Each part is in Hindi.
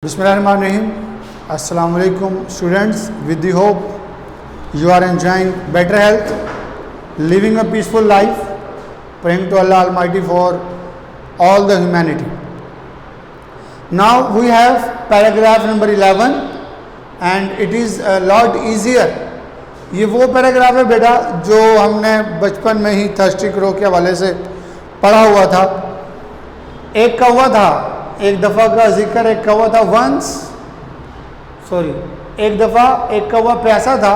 Bismillahirrahmanirrahim. Assalamu alaikum students. With the hope you are enjoying better health, living a peaceful life, praying to Allah Almighty for all the humanity. Now we have paragraph number 11 and it is a lot easier. ये वो पैराग्राफ है बेटा जो हमने बचपन में ही थर्स्टी क्रो के हवाले से पढ़ा हुआ था. एक कौवा था, एक दफ़ा का जिक्र, एक कौवा था एक दफ़ा एक कौवा प्यासा था.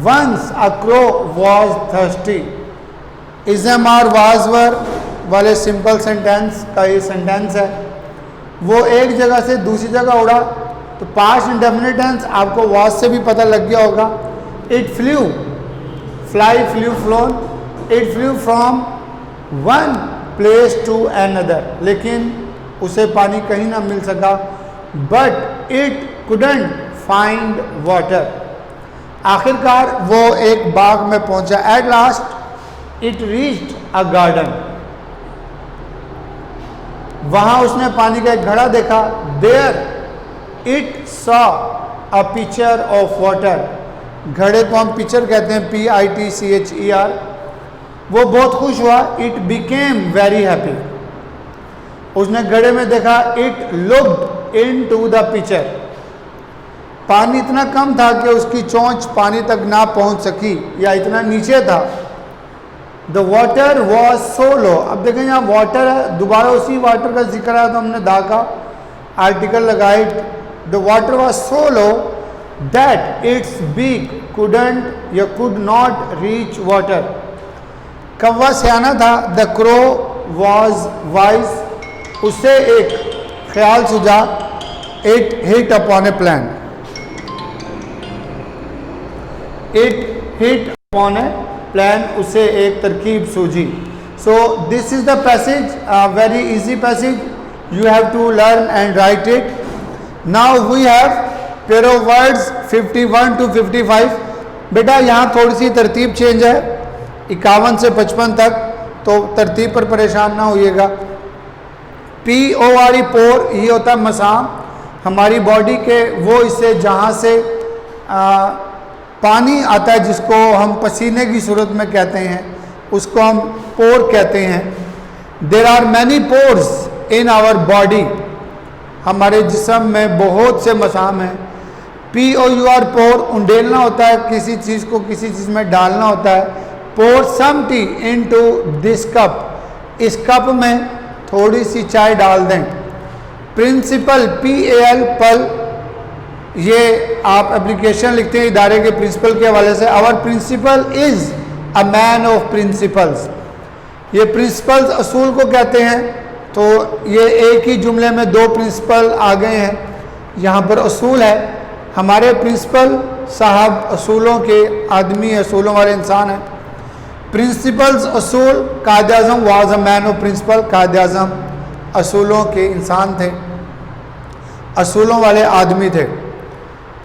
Once a crow was thirsty. Is am और वाज वर वाले सिंपल सेंटेंस का ये सेंटेंस है. वो एक जगह से दूसरी जगह उड़ा तो पास्ट इंडेफिनिट टेंस आपको वाज से भी पता लग गया होगा. It flew, fly, flew, flown. It flew from one place to another. लेकिन उसे पानी कहीं ना मिल सका. But it couldn't find water. आखिरकार वो एक बाग में पहुंचा. At last it reached a garden. वहां उसने पानी का एक घड़ा देखा. There it saw a picture of water. घड़े को हम पिक्चर कहते हैं, PITCHER. वो बहुत खुश हुआ. It became very happy. उसने घड़े में देखा. It looked into the picture. पानी इतना कम था कि उसकी चोंच पानी तक ना पहुंच सकी या इतना नीचे था. द वाटर वॉज सो लो. अब देखें यहाँ वाटर है, दोबारा उसी वाटर का जिक्र है तो हमने दा का आर्टिकल लगाए. The water was so low that its beak couldn't या कुड नॉट रीच वाटर. कौवा सियाना था. The crow was wise. उससे एक ख्याल सूझा. It hit upon a plan. It hit upon a plan. उसे एक तरकीब सूझी. So this is the passage, very easy passage. You have to learn and write it. Now we have pair of words 51 to 55. बेटा यहाँ थोड़ी सी तरतीब चेंज है 51 से 55 तक, तो तरतीब पर परेशान ना होइएगा. PORE पोर, ये होता है मसाम. हमारी बॉडी के वो हिस्से जहाँ से पानी आता है, जिसको हम पसीने की सूरत में कहते हैं, उसको हम पोर कहते हैं. There are many pores in our body. हमारे जिस्म में बहुत से मसाम हैं. POUR पोर, उंडेलना होता है किसी चीज़ को, किसी चीज़ में डालना होता है. पोर some tea into this cup. इस कप में थोड़ी सी चाय डाल दें. प्रिंसिपल PAL पल, ये आप एप्लीकेशन लिखते हैं इदारे के प्रिंसिपल के हवाले से. Our principal is a man of principles. ये प्रिंसिपल्स असूल को कहते हैं. तो ये एक ही जुमले में दो प्रिंसिपल आ गए हैं. यहाँ पर असूल है. हमारे प्रिंसिपल साहब असूलों के आदमी, असूलों वाले इंसान हैं. प्रिंसिपल्स असूल. Quaid Azam was a man of principle. Quaid Azam असूलों के इंसान थे, असूलों वाले आदमी थे.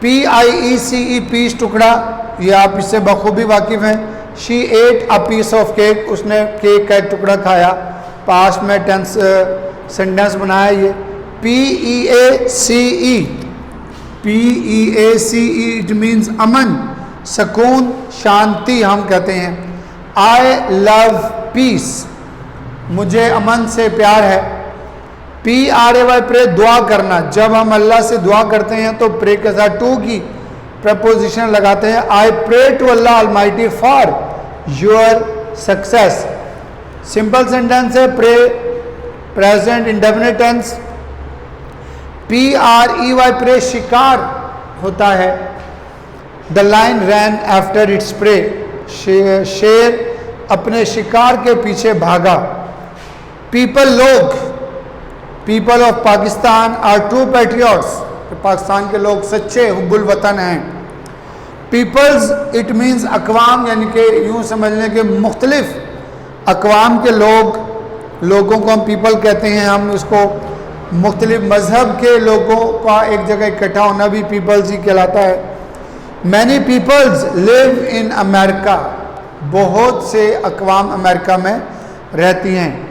PIECE पीस, टुकड़ा. ये आप इससे बखूबी वाकिफ़ हैं. She ate a piece of cake. उसने केक का एक टुकड़ा खाया. पास्ट में टेंस सेंटेंस बनाया. ये PEACE इट मीन्स अमन, सुकून, शांति हम कहते हैं. I love piece. मुझे अमन से प्यार है. PRAY प्रे, दुआ करना. जब हम अल्लाह से दुआ करते हैं तो प्रे के साथ टू की प्रपोजिशन लगाते हैं. I pray to Allah almighty for your success. Simple sentence है. Pray present indefinite tense. PREY prey, शिकार होता है. The lion ran after its prey. शेर अपने शिकार के पीछे भागा. पीपल, लोग. People of Pakistan are true patriots. Pakistan के लोग सच्चे हुब्बुल वतन हैं. पीपल्स इट मीन्स अकवाम, यानी कि यूँ समझ लें कि मुख्तलिफ अकवाम के लोग. लोगों को हम पीपल कहते हैं. हम उसको मुख्तलिफ मज़हब के लोगों का एक जगह इकट्ठा होना भी पीपल्स ही कहलाता है. Many peoples live in America. बहुत से अकवाम अमेरिका में रहती हैं.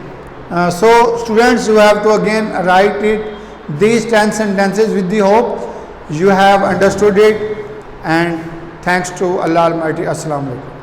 So students, you have to again write it these 10 sentences with the hope you have understood it, and thanks to Allah Almighty. Assalamu alaikum.